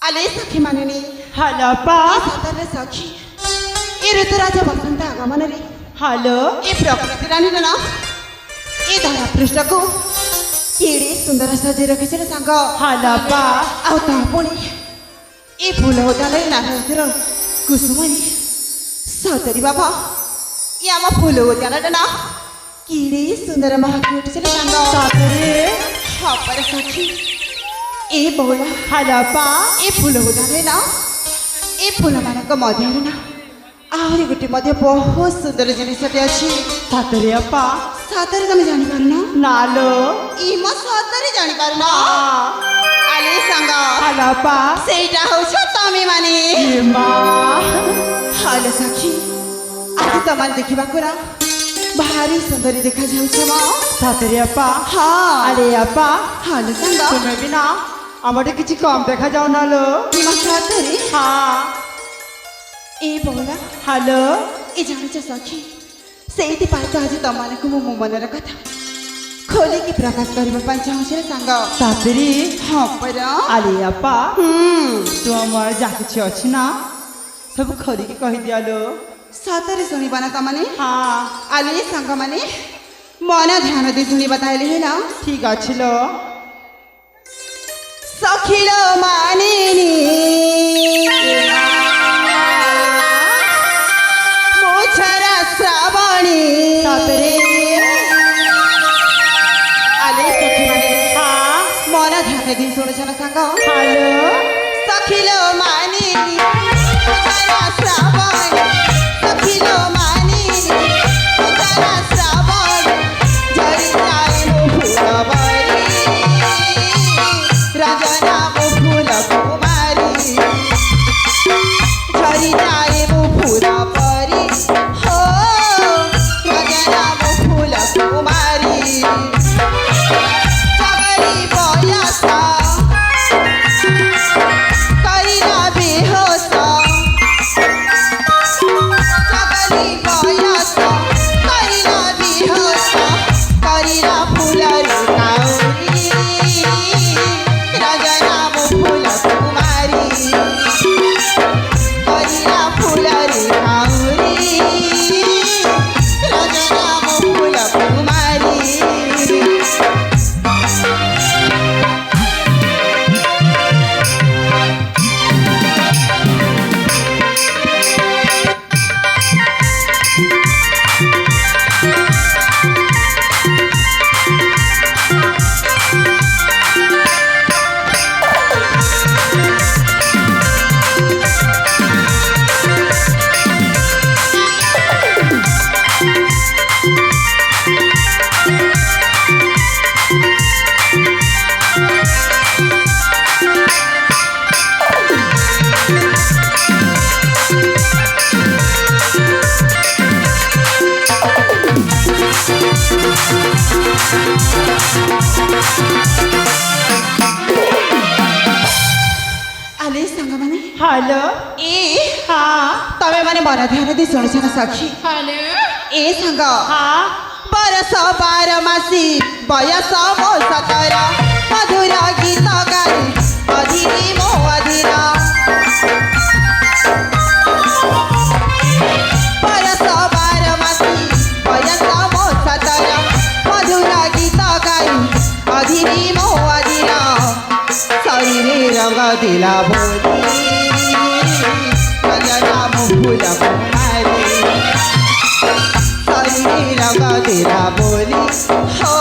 आले सखी मानिनी हॅलो पा सातारले सखी ए ऋतुराजा वसंत आगमन रे हॅलो ए प्रकृति रानी ना ए धरा पृष्ठ को केड़े सुंदर सजे रखिছে सांग हॅलो पा आउ ता पुणी ए फूल होताले नारळतिर कुसुमनी सौतरी बाबा ए आमा फूल होताले ना केड़े सुंदर महाकी उठिছে सांग सातरे हा पर सखी ए बोला हॅलो पा ए फूल होताले ना ए फूल मानक मध्य ना आहरी गोटे मध्य बहुत सुंदर जिनिसटे अच्छी सातरे अपा सतरे तुम जानी पारना नालो इमा सतरे जानी पारना आले सांग हॅलो पा सेटा होछ तमे माने इमा हाल सखी आज तमान देखिबा कोरा भारी सुंदरी देखा जाउछ म सातरे अपा हां अरे अपा हाल सांग তুমি বিনা আমারে কিছু কম দেখা যাও নালো इमा सतरे हाँ ए बोला हॅलो ए जानिछ सखी सेति पाइ त आज तमानको मो मनर कथा खोले की प्रकाश करबा ପାଇଁ ଚାହୁଁଛି सांग सातरी हां पर अरे अपा तू আমার যা কিছু ଅଛି না सब খরিকি কহি দিয়ালো सतरे सुनिबा ना तमाने हाँ आले सांग माने मन ध्यान दे सुनिबा ताइले हैन ঠিক আছিল सखिलो मानिनी मोछरा श्रावणी सातरे आले सखी माने हाँ मन ध्यान दे सुनछ ना सांग हॅलो सखिलो मानिनी मोछरा श्रावणी सखिलो मानिनी मोछरा श्रावणी झरी जाए मो फुलवरी रजना मो फूल कुमारी झरी जाए मो फुलवरी हो रजना मो फूल कुमारी जगरी बयसा करिला बेहोस जगरी बयसा करिला बेहोस करिला फुलरी काउरी रजना मो फूल कुमारी करिला फुलरी काउरी रजना मो फूल कुमारी आले सांग माने हॅलो ए हाँ तमे माने मन ध्यान दे सुनछ ना सखी हॅलो ए सांग हाँ बरस 12 मासी बयस मो 17 मधुर गीत गाई अधीरी मो अधीरा बरस 12 मासी बयस मो 17 मधुर गीत गाई अधीरी मो अधीरा शरीरे रंग दिला बोली रजना मो फूल कुमारी शरीरे रंग दिला बोली हो